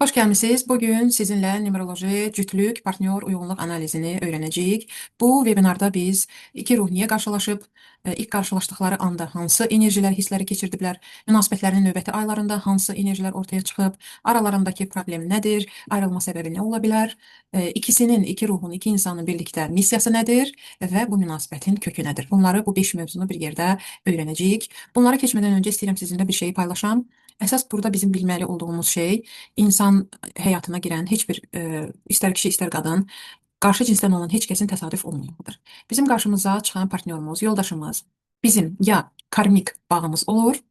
Hoş gelmişsiniz. Bugün sizinle numeroloji, cütlük, partnyor uyğunluq analizini öğrenəcəyik. Bu webinarda biz iki ruh niyə qarşılaşıb, ilk qarşılaşdıqları anda hansı enerjilər, hissləri keçirdiblər, münasibətlərinin növbəti aylarında hansı enerjilər ortaya çıxıb, aralarındakı problem nədir, ayrılma səbəbi nə ola bilər, ikisinin, iki ruhun, iki insanın birlikdə missiyası nədir və bu münasibətin kökü nədir? Bunları, bu 5 mövzunu bir yerdə öyrənəcəyik. Bunlara keçmədən öncə istəyirəm sizinlə bir şeyi paylaşam. Əsas burada bizim bilməli olduğumuz şey insan həyatına girən heç bir istər kişi, istər qadın, qarşı cinsdən olan heç kəsin təsadüf olmayanıdır. Bizim qarşımıza çıxan partnyorumuz, yoldaşımız bizim ya karmik bağımız olur.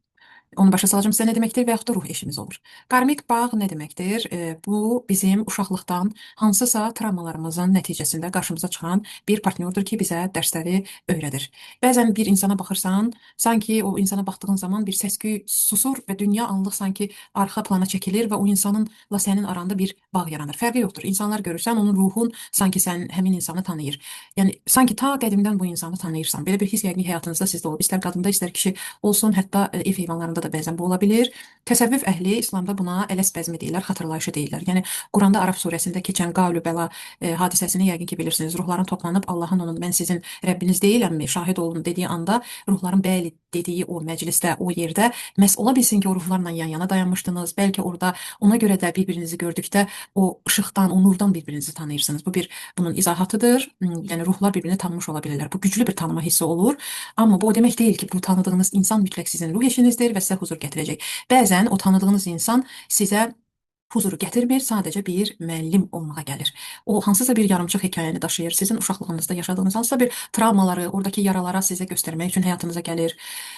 Onu başa salacağım sizə nə deməkdir və yaxud da ruh eşimiz olur. Karmik bağ nə deməkdir? Bu bizim uşaqlıqdan hansısa travmalarımızın nəticəsində qarşımıza çıxan bir partnyordur ki, bizə dərsləri öyrədir. Bəzən bir insana baxırsan, sanki o insana baxdığın zaman bir səs-küy susur və dünya anlıq sanki arxa plana çəkilir və o insanınla sənin aranda bir bağ yaranır. Fərqi yoxdur. İnsanlar görürsən, onun ruhun sanki sən həmin insanı tanıyır. Yəni sanki ta qədimdən bu insanı tanıyırsan. Belə bir his yəqin həyatınızda sizdə olub. İstər qadında, istər kişi olsun, hətta ev heyvanlarında da bəzən bu ola bilir. Təsəvvüf əhli İslamda buna ələs bəzmi deyirlər, xatırlayışı deyirlər. Yəni Quranda Araf surəsində keçən Qavlu Bəla hadisəsini yəqin ki bilirsiniz. Ruhların toplanıb Allahın onun mən sizin Rəbbiniz deyiləmmi, şahid olun dediyi anda ruhların bəli dediyi o məclisdə, o yerdə məhz ola bilsin ki, o ruhlarla yan-yana dayanmışdınız. Bəlkə orada ona görə də bir-birinizi gördükdə o işıqdan, o nurdan bir-birinizi tanıyırsınız. Bunun izahatıdır. Yəni ruhlar bir-birini tanımış ola bilirlər. Bu güclü bir tanıma hissi olur. Amma bu o demək deyil ki, bu tanıdığınız insan mütləq sizin ruh eşinizdir və sizə huzur gətirəcək. Bəzən o tanıdığınız insan sizə huzuru gətirmir, sadəcə bir müəllim olmağa gəlir. O hansısa bir yarımçıq hekayəni daşıyır, sizin uşaqlığınızda yaşadığınız hansısa bir travmaları, oradakı yaralara sizə göstərmək üçün həyatınıza gəlir.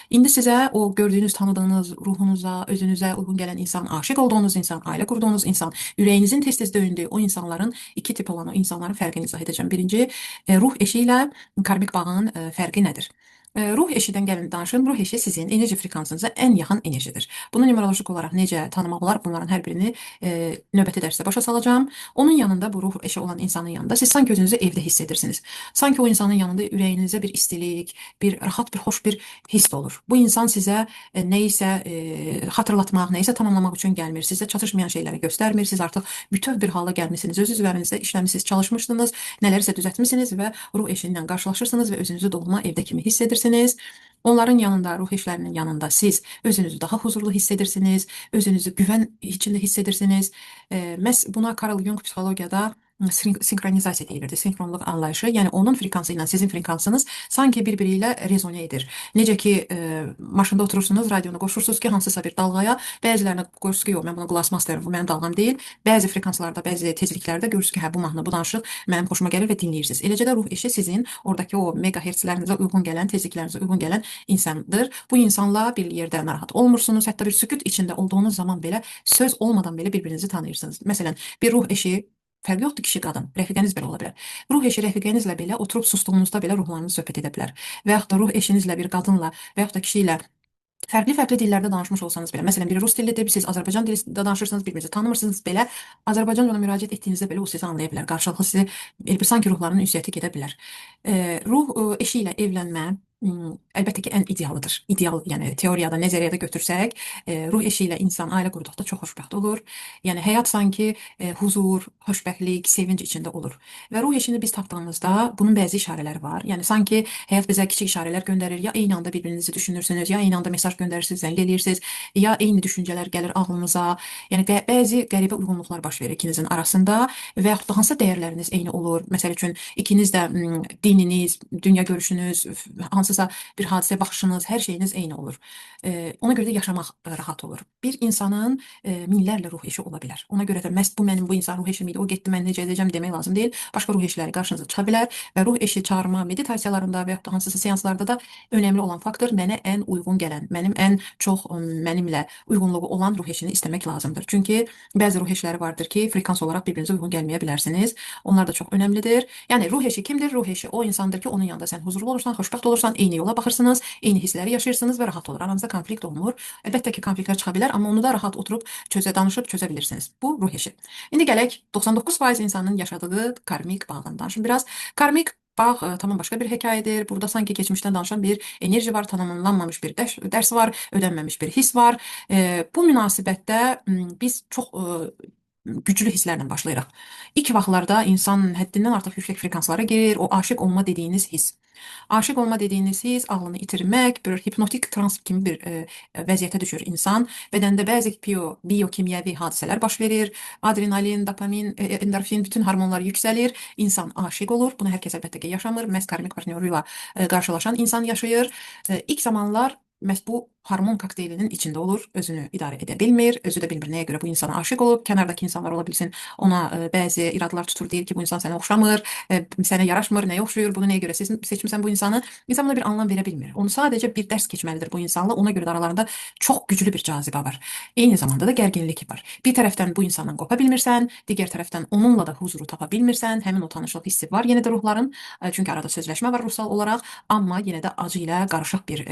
İndi sizə o gördüyünüz, tanıdığınız ruhunuza, özünüzə uyğun gələn insan, aşiq olduğunuz insan, ailə qurduğunuz insan, ürəyinizin tez-tez döyündüyü o insanların iki tip olan o insanların fərqini izah edəcəm. Birinci, ruh eşi ilə karmik bağın fərqi nədir? Ruh eşidən gəlin danışın. Ruh eşi sizin enerji frekansınıza ən yaxın enerjidir. Bunu numerolojik olaraq necə tanımaq olar? Bunların hər birini növbəti dərsdə başa salacağım. Onun yanında, bu ruh eşi olan insanın yanında siz sanki özünüzü evdə hiss edirsiniz. Sanki o insanın yanında ürəyinizə bir istilik, bir rahat, bir xoş bir hiss olur. Bu insan sizə nəyisə xatırlatmaq, nəyisə tamamlamaq üçün gəlmir. Sizə çatışmayan şeyləri göstərmir. Siz artıq bütöv bir hala gəlmisiniz. Öz üzərinizdə işləmisiniz, çalışmışsınız, nələrsə düzəltmisiniz və ruh eşi ilə qarşılaşırsınız və özünüzü doğma evdə kimi hiss edirsiniz. Onların yanında, ruh eşlərinin yanında siz özünüzü daha huzurlu hiss edirsiniz, özünüzü güvən içində hiss edirsiniz. Məhz buna Carl Jung psixologiyada sinkronizasiya deyilirdi, sinkronluq anlayışı. Yəni onun frekansı ilə sizin frekansınız sanki bir-biri ilə rezone edir. Necə ki, maşında oturursunuz, radionu qoşursunuz ki, hansısa bir dalğaya, bəzilərinə qoyursunuz ki, yox, mən buna qulaq asmaq istəyirəm, bu mənim dalğam deyil. Bəzi frekanslarda, bəzi tezliklərdə görürsünüz ki, hə, bu mahnı, bu danışıq mənim xoşuma gəlir və dinləyirsiniz. Eləcə də ruh eşi sizin oradakı o megahertzlərinizə uyğun gələn, tezliklərinizə uyğun gələn insandır. Bu insanla bir yerdə narahat olmursunuz, hətta bir sükut içində olduğunuz zaman belə söz olmadan belə bir-birinizi tanıyırsınız. Məsələn, bir ruh eşi fərqi yoxdur kişi, qadın, rəfiqəniz belə ola bilər. Ruh eşi rəfiqənizlə belə oturub sustuğunuzda belə ruhlarınız söhbət edə bilər. Və yaxud da ruh eşinizlə bir qadınla və yaxud da kişi ilə fərqli-fərqli dillərdə danışmış olsanız belə, məsələn, biri rus dilidir, siz Azərbaycan dilində danışırsınız, bir-birinizi tanımırsınız belə, Azərbaycanca müraciət etdiyinizdə belə o sizi anlaya bilər. Qarşılıqlı sizi bir sanki ruhların ünsiyyəti gedə bilər. Ruh eşi ilə evlənmə əlbəttə ki, ən idealıdır. İdeal, yəni teoriyada, nəzəriyyədə götürsək, ruh eşi ilə insan ailə qurduqda çox xoşbəxt olur. Yəni həyat sanki huzur, xoşbəxtlik, sevinc içində olur. Və ruh eşini biz tapdığımızda bunun bəzi işarələri var. Yəni sanki həyat bizə kiçik işarələr göndərir. Ya eyni anda bir-birinizi düşünürsünüz, ya eyni anda mesaj göndərirsiniz, zəng eləyirsiniz, ya eyni düşüncələr gəlir ağlınıza. Yəni bəzi qəribə uyğunluqlar baş verir ikinizin arasında və yaxud da hansı dəyərləriniz eyni olur. Məsəl üçün ikiniz də dininiz, dünya görüşünüz, hansısa bir hadisəyə baxışınız, hər şeyiniz eyni olur. Ona görə də yaşamaq rahat olur. Bir insanın minlərlə ruh eşi ola bilər. Ona görə də məhz bu mənim bu insan ruh eşim idi, o getdi, mən necə edəcəm demək lazım deyil. Başqa ruh eşləri qarşınıza çıxa bilər və ruh eşi çağırma meditasiyalarında və yaxud da hansısa seanslarda da önəmli olan faktor mənə ən uyğun gələn, mənim ən çox mənimlə uyğunluğu olan ruh eşini istəmək lazımdır. Çünki bəzi ruh eşləri vardır ki, frekans olaraq bir-birinizə uyğun gəlməyə bilərsiniz. Onlar da çox önəmlidir. Yəni ruh eşi kimdir? Ruh eşi o insandır ki, onun yanında sən huzurlu olursan, xoşbəxt olursan, eyni yola baxırsınız, eyni hissləri yaşayırsınız və rahat olur. Aranızda konflikt olmur. Əlbəttə ki, konfliktlər çıxa bilər, amma onu da rahat oturub danışıb çözə bilirsiniz. Bu ruh eşi. İndi gələk 99% insanın yaşadığı karmik bağdan danışın biraz. Karmik bağ tamam başqa bir hekayədir. Burada sanki keçmişdən danışan bir enerji var, tamamlanmamış bir dərs var, ödənməmiş bir his var. Bu münasibətdə biz çox güclü hisslərlə başlayırıq. İlk vaxtlarda insan həddindən artıq yüksək frekanslara girir, o aşiq olma dediyiniz his. Aşiq olma dediyiniz his, ağlını itirmək, bir hipnotik trans kimi bir vəziyyətə düşür insan. Bədəndə bəzi biokimyəvi hadisələr baş verir. Adrenalin, dopamin, endorfin, bütün hormonlar yüksəlir. İnsan aşiq olur. Bunu hər kəs əlbəttə ki, yaşamır. Məhz karmik partnyoruyla qarşılaşan insan yaşayır. İlk zamanlar məhz bu hormon kokteylinin içində olur, özünü idarə edə bilmir, özü də bilmir nəyə görə bu insana aşiq olub. Kənardakı insanlar ola bilsin, ona bəzi iradlar tutur, deyir ki, bu insan sənə oxşamır, sənə yaraşmır, nəyə oxşayır, bunu nəyə görə seçmisən bu insanı? İnsan buna bir anlam verə bilmir. Onu sadəcə bir dərs keçməlidir bu insanla. Ona görə də aralarında çox güclü bir cazibə var. Eyni zamanda da gərginlik var. Bir tərəfdən bu insandan qopa bilmirsən, digər tərəfdən onunla da huzuru tapa bilmirsən. Həmin o tanışlıq hissi var yenə də ruhların, çünki arada sözləşmə var ruhsal olaraq, amma yenə də acı ilə qarışıq bir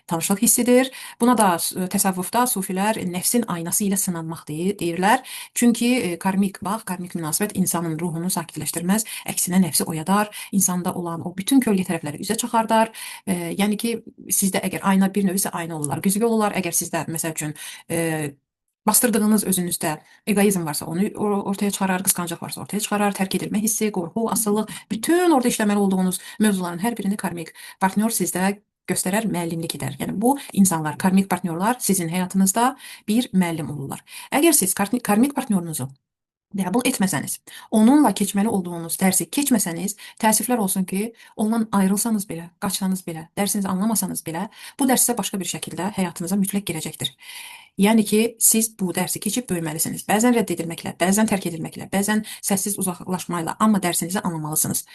tanışlıq hissidir. Buna da təsəvvüfdə sufilər nəfsin aynası ilə sınanmaq deyirlər. Çünki karmik münasibət insanın ruhunu sakitləşdirməz, əksinə nəfsi oyadar, insanda olan o bütün kölgə tərəfləri üzə çıxardar. Yəni ki, sizdə əgər ayna bir növ isə ayna olurlar, güzgü olurlar. Əgər sizdə məsəl üçün bastırdığınız özünüzdə egoizm varsa onu ortaya çıxarar, qısqanclıq varsa ortaya çıxarar, tərk edilmə hissi, qorxu, asılılıq, bütün orada işləməli olduğunuz mövzuların hər birini karmik partnyor sizdə göstərər, müəllimlik edər. Yəni bu insanlar, karmik partnyorlar sizin həyatınızda bir müəllim olurlar. Əgər siz karmik partnyorunuzu qəbul etməsəniz, onunla keçməli olduğunuz dərsi keçməsəniz, təəssüflər olsun ki, ondan ayrılsanız belə, qaçsanız belə, dərsinizi anlamasanız belə, bu dərs sizə başqa bir şəkildə həyatınıza mütləq girəcəkdir. Yəni ki, siz bu dərsi keçib böyüməlisiniz. Bəzən rədd edilməklə, bəzən tərk edilməklə, bəzən səssiz uzaqlaşmayla, amma dərsinizi anlamalısınız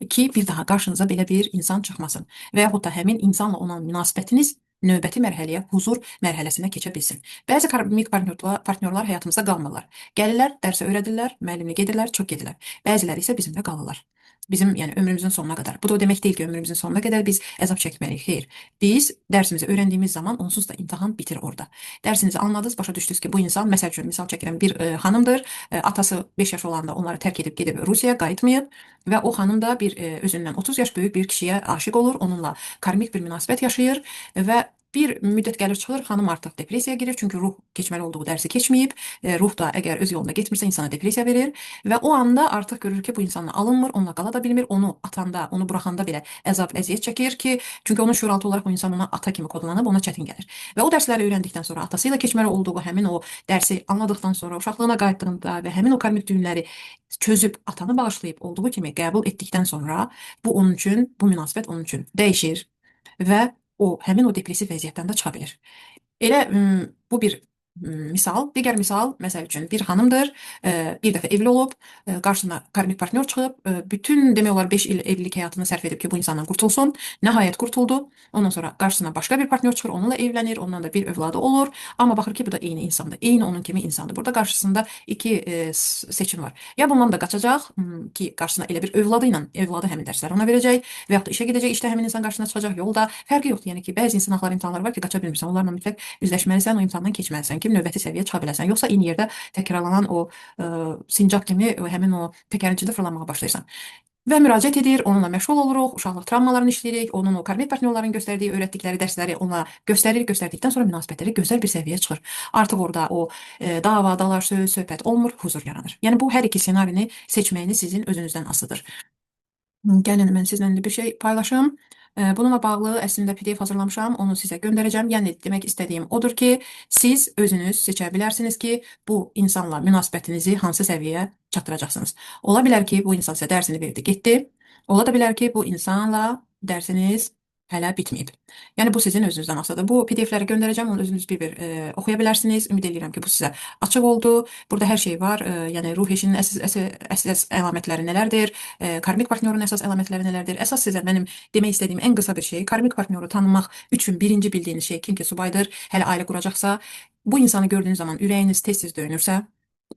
ki, bir daha qarşınıza belə bir insan çıxmasın və yaxud da həmin insanla olan münasibətiniz növbəti mərhələyə, huzur mərhələsinə keçə bilsin. Bəzi karmik partnyorlar həyatımızda qalmırlar. Gəlirlər, dərsə öyrədirlər, müəllimlik edirlər, çox gedirlər. Bəziləri isə bizimlə qalırlar. Bizim, yəni ömrümüzün sonuna qədər. Bu da o demək deyil ki, ömrümüzün sonuna qədər biz əzab çəkməliyik. Xeyr. Biz dərsimizi öyrəndiyimiz zaman onsuz da imtahan bitir orada. Dərsinizi anladınız, başa düşdünüz ki, bu insan, məsəl üçün, misal çəkirəm, bir xanımdır. Atası 5 yaş olanda onları tərk edib gedib Rusiyaya qayıtmayıb və o xanım da bir özündən 30 yaş böyük bir kişiyə aşiq olur, onunla karmik bir münasibət yaşayır və bir müddət gəlir çıxır, xanım artıq depressiyaya girir, çünki ruh keçməli olduğu dərsi keçməyib, ruh da əgər öz yolunda getmirsə insana depressiya verir və o anda artıq görür ki, bu insanla alınmır, onunla qala da bilmir, onu atanda, onu buraxanda belə əzab, əziyyət çəkir ki, çünki onun şüuraltı olaraq o insan ona ata kimi kodlanıb, ona çətin gəlir. Və o dərsləri öyrəndikdən sonra, atası ilə keçməli olduğu həmin o dərsi anladıqdan sonra, uşaqlığına qayıtdığında və həmin o karmik düyünləri çözüb atanı bağışlayıb olduğu kimi qəbul etdikdən sonra bu onun üçün, bu münasibət onun üçün dəyişir və o həmin o depressiv vəziyyətdən də çıxa bilir. Elə bu bir misal. Digər misal, məsəl üçün bir xanımdır, bir dəfə evli olub, qarşısına karmik partnyor çıxıb, bütün demək olar 5 il evlilik həyatını sərf edib ki, bu insandan qurtulsun. Nəhayət qurtuldu. Ondan sonra qarşısına başqa bir partnyor çıxır, onunla evlənir, ondan da bir övladı olur. Amma baxır ki, bu da eyni insandır. Eyni onun kimi insandır. Burada qarşısında iki seçim var. Ya bundan da qaçacaq ki, qarşısına elə bir övladı ilə, övladı həmin dərsləri ona verəcək və yaxud da işə gedəcək, işdə həmin insan qarşısına çıxacaq yolda. Fərqi yoxdur. Yəni ki, bəzi sınaqlar, imtahanlar var ki, qaça bilmirsən. Onlarla mütləq üzləşməlisən, o imtahandan keçməlisən ki, növbəti səviyyə çıxa biləsən. Yoxsa eyni yerdə təkrarlanan o sincab kimi həmin o təkərin içində fırlanmağa başlayırsan. Və müraciət edir, onunla məşğul oluruq, uşaqlıq travmalarını işləyirik, onun o karmik partnyorların göstərdiyi, öyrətdikləri dərsləri ona göstərdikdən sonra münasibətləri gözəl bir səviyyəyə çıxır. Artıq orada o dava, dalaş, söhbət olmur, huzur yaranır. Yəni bu hər iki ssenarini seçməyiniz sizin özünüzdən asılıdır. Gəlin mən sizlə bir şey paylaşım. Bununla bağlı əslində PDF hazırlamışam, onu sizə göndərəcəm. Yəni demək istədiyim odur ki, siz özünüz seçə bilərsiniz ki, bu insanla münasibətinizi hansı səviyyəyə çatdıracaqsınız. Ola bilər ki, bu insan sizə dərsini verdi, getdi. Ola da bilər ki, bu insanla dərsiniz hələ bitməyib. Yəni bu sizin özünüzdən asılıdır. Bu PDF-ləri göndərəcəm, onu özünüz bir oxuya bilərsiniz. Ümid edirəm ki, bu sizə açıq oldu. Burada hər şey var. Yəni ruh eşinin əsas əlamətləri nələrdir? Karmik partnyorun əsas əlamətləri nələrdir? Əsas sizə mənim demək istədiyim ən qısa bir şey, karmik partnyoru tanımaq üçün birinci bildiyiniz şey, kim ki subaydır, hələ ailə quracaqsa, bu insanı gördüyünüz zaman ürəyiniz tez-tez döyünürsə,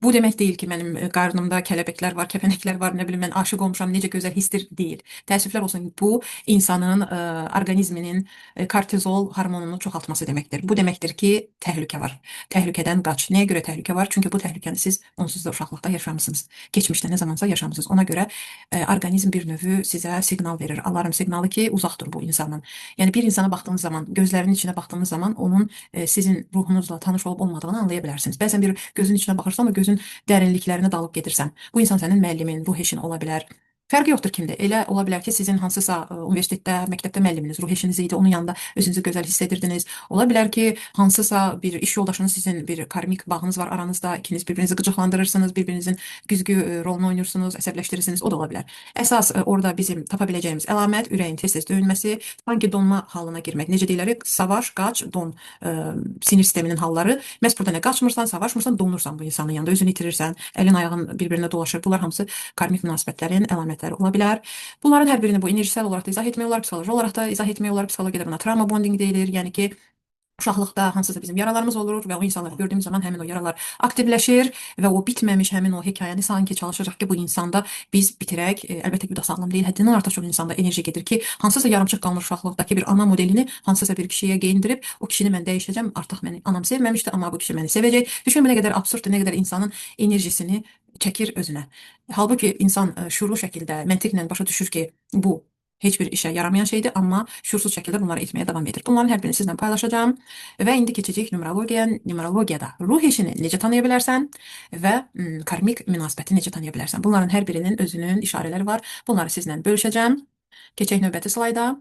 bu demək deyil ki, mənim qarnımda kələbəklər var, kəpənəklər var, nə bilim mən aşıq olmuşam, necə gözəl hissdir deyil. Təəssüflər olsun, bu insanın orqanizminin kortizol hormonunu çoxaltması deməkdir. Bu deməkdir ki, təhlükə var. Təhlükədən qaç. Nəyə görə təhlükə var? Çünki bu təhlükəni siz onsuz da uşaqlıqda yaşamısınız. Keçmişdə nə zamansa yaşamısınız. Ona görə orqanizm bir növü sizə siqnal verir. Alarm siqnalı ki, uzaqdır bu insanın. Yəni bir insana baxdığınız zaman, gözlərinin içinə baxdığınız zaman onun sizin ruhunuzla tanış olub olmadığını anlaya bilərsiniz. Bəzən bir gözün içinə baxırsa, amma gözün dərinliklərinə dalıb gedirsən. Bu insan sənin müəllimin, ruh eşin ola bilər. Fərqi yoxdur kimdir. Elə ola bilər ki, sizin hansısa universitetdə, məktəbdə müəlliminiz, ruh eşiniz idi. Onun yanında özünüzü gözəl hiss edirdiniz. Ola bilər ki, hansısa bir iş yoldaşınız, sizin bir karmik bağınız var aranızda. İkiniz birbirinizi qıcıqlandırırsınız, birbirinizin güzgü rolunu oynayırsınız, əsəbləşdirirsiniz. O da ola bilər. Əsas orada bizim tapa biləcəyimiz əlamət ürəyin tez-tez döyünməsi, sanki donma halına girmək. Necə deyirlər, savaş, qaç, don sinir sisteminin halları. Məhz burada nə qaçmırsan, savaşmırsan, donursan bu insanın yanında, özünü itirirsən, əlin ayağın bir-birinə dolaşır. Bunlar hamısı karmik münasibətlərin əlamətləri ola bilər. Bunların hər birini bu enerjisel olaraq da izah etmək olar, psixoloji olaraq da izah etmək olar. Psixologiyada buna travma bonding deyilir. Yəni ki, uşaqlıqda hansısa bizim yaralarımız olur və o insanları gördüyümüz zaman həmin o yaralar aktivləşir və o bitməmiş həmin o hekayəni sanki çalışacaq ki, bu insanda biz bitirək. Əlbəttə ki, bu da sağlam deyil. Həddindən artıq çox insanda enerji gedir ki, hansısa yarımçıq qalmış uşaqlıqdakı bir ana modelini hansısa bir kişiyə geyindirib, o kişini mən dəyişəcəm, artıq məni anam sevməmişdi, amma bu kişi məni sevəcək. Düşün, bu nə qədər absurddur, nə qədər insanın enerjisini çəkir özünə. Halbuki insan şuurlu şəkildə, məntiqlə başa düşür ki, bu heç bir işə yaramayan şeydir, amma şuursuz şəkildə bunları etməyə davam edir. Bunların hər birini sizlə paylaşacağım və indi keçəcək numerologiyaya. Numerologiyada ruh eşini necə tanıya bilərsən və karmik münasibəti necə tanıya bilərsən? Bunların hər birinin özünün işarələri var. Bunları sizlə bölüşəcəm. Keçək növbəti slayda.